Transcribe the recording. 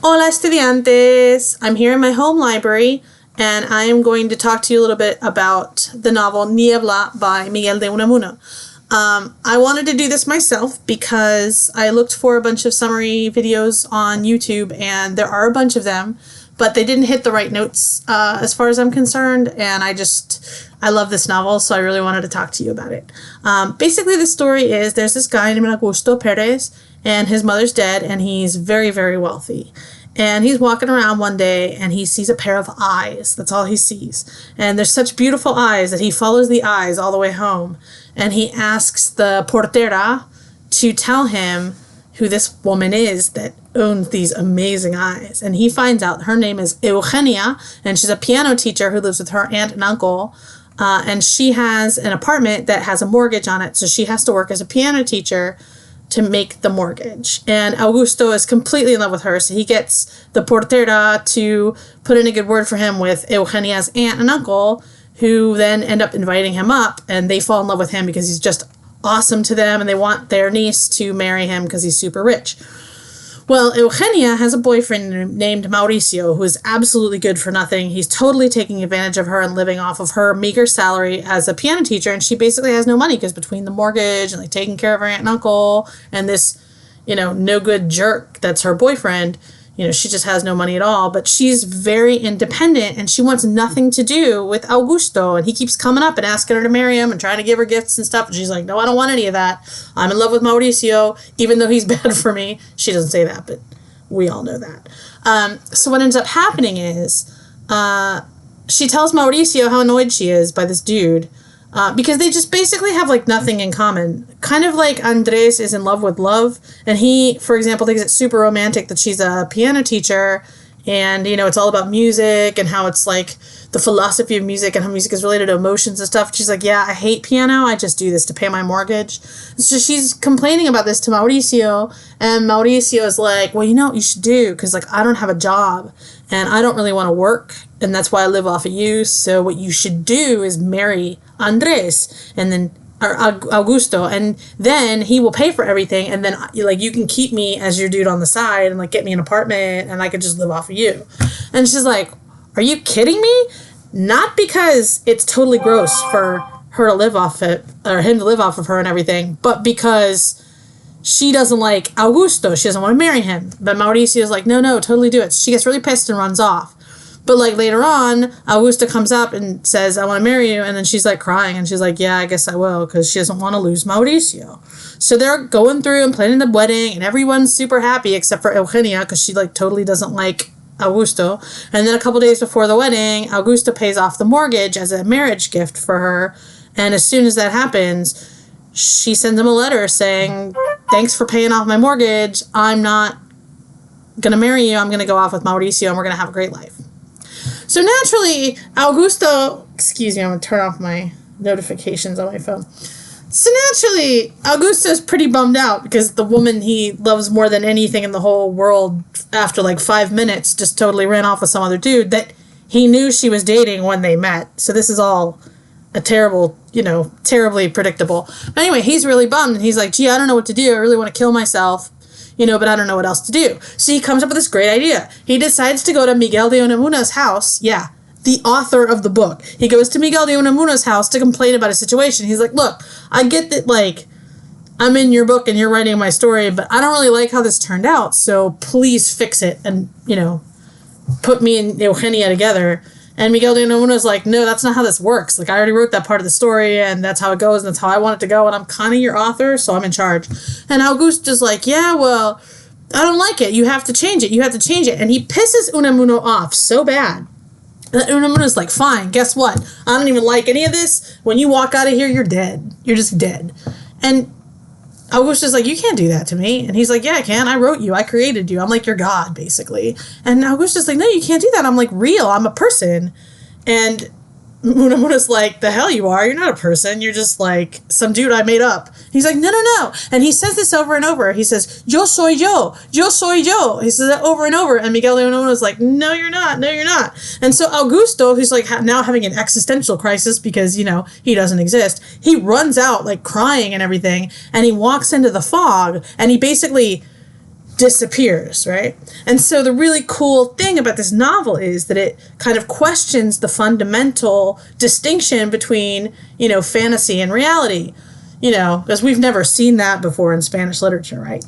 Hola, estudiantes! I'm here in my home library, and I am going to talk to you a little bit about the novel Niebla by Miguel de Unamuno. I wanted to do this myself because I looked for a bunch of summary videos on YouTube, and there are a bunch of them, but they didn't hit the right notes as far as I'm concerned, and I love this novel, so I really wanted to talk to you about it. Basically, the story is there's this guy named Augusto Perez, and his mother's dead, and he's very, very wealthy. And he's walking around one day, and he sees a pair of eyes. That's all he sees. And there's such beautiful eyes that he follows the eyes all the way home. And he asks the portera to tell him who this woman is that owns these amazing eyes. And he finds out her name is Eugenia, and she's a piano teacher who lives with her aunt and uncle. And she has an apartment that has a mortgage on it, so she has to work as a piano teacher to make the mortgage. And Augusto is completely in love with her, so he gets the portera to put in a good word for him with Eugenia's aunt and uncle, who then end up inviting him up, and they fall in love with him because he's just awesome to them, and they want their niece to marry him because he's super rich. Well, Eugenia has a boyfriend named Mauricio who is absolutely good for nothing. He's totally taking advantage of her and living off of her meager salary as a piano teacher, and she basically has no money because between the mortgage and taking care of her aunt and uncle and this, no good jerk that's her boyfriend, she just has no money at all. But she's very independent, and she wants nothing to do with Augusto, and he keeps coming up and asking her to marry him and trying to give her gifts and stuff, and she's like, no, I don't want any of that. I'm in love with Mauricio, even though he's bad for me. She doesn't say that, but we all know that. So what ends up happening is she tells Mauricio how annoyed she is by this dude, because they just basically have nothing in common. Kind of like Andres is in love with love, and he, for example, thinks it's super romantic that she's a piano teacher, and it's all about music and how it's the philosophy of music and how music is related to emotions and stuff. She's like, yeah, I hate piano, I just do this to pay my mortgage. So she's complaining about this to Mauricio, and Mauricio is like, well, what you should do, because I don't have a job and I don't really want to work, and that's why I live off of you. So what you should do is marry Andres, and then or Augusto, and then he will pay for everything, and then you can keep me as your dude on the side and get me an apartment, and I could just live off of you. And she's like, are you kidding me? Not because it's totally gross for her to live off it, or him to live off of her and everything, but because she doesn't like Augusto. She doesn't want to marry him. But Mauricio's like, no, totally do it. She gets really pissed and runs off. But later on, Augusto comes up and says, I want to marry you. And then she's crying, and she's like, yeah, I guess I will, because she doesn't want to lose Mauricio. So they're going through and planning the wedding, and everyone's super happy except for Eugenia, because she totally doesn't like Augusto. And then a couple days before the wedding, Augusto pays off the mortgage as a marriage gift for her. And as soon as that happens, she sends him a letter saying, thanks for paying off my mortgage. I'm not going to marry you. I'm going to go off with Mauricio, and we're going to have a great life. So naturally, Augusto, excuse me, I'm going to turn off my notifications on my phone. So naturally, Augusto's pretty bummed out because the woman he loves more than anything in the whole world, after 5 minutes, just totally ran off with some other dude that he knew she was dating when they met. So this is all a terrible, terribly predictable. But anyway, he's really bummed, and he's like, gee, I don't know what to do. I really want to kill myself. But I don't know what else to do. So he comes up with this great idea. He decides to go to Miguel de Unamuno's house. Yeah, the author of the book. He goes to Miguel de Unamuno's house to complain about his situation. He's like, look, I get that, I'm in your book and you're writing my story, but I don't really like how this turned out, so please fix it and, put me and Eugenia together. And Miguel de Unamuno's like, no, that's not how this works. I already wrote that part of the story, and that's how it goes, and that's how I want it to go, and I'm kind of your author, so I'm in charge. And Augusto's like, yeah, well, I don't like it. You have to change it. And he pisses Unamuno off so bad that Unamuno's like, fine, guess what? I don't even like any of this. When you walk out of here, you're dead. You're just dead. And Augusto's like, you can't do that to me. And he's like, yeah, I can. I wrote you. I created you. I'm your god, basically. And Augusto's like, no, you can't do that. I'm real. I'm a person. And Unamuno's like, the hell you are. You're not a person. You're just some dude I made up. He's like, no. And he says this over and over. He says, yo soy yo. Yo soy yo. He says that over and over. And Miguel de Unamuno's like, no, you're not. No, you're not. And so Augusto, who's now having an existential crisis because, he doesn't exist, he runs out crying and everything. And he walks into the fog, and he basically disappears, right? And so the really cool thing about this novel is that it kind of questions the fundamental distinction between, fantasy and reality, because we've never seen that before in Spanish literature, right?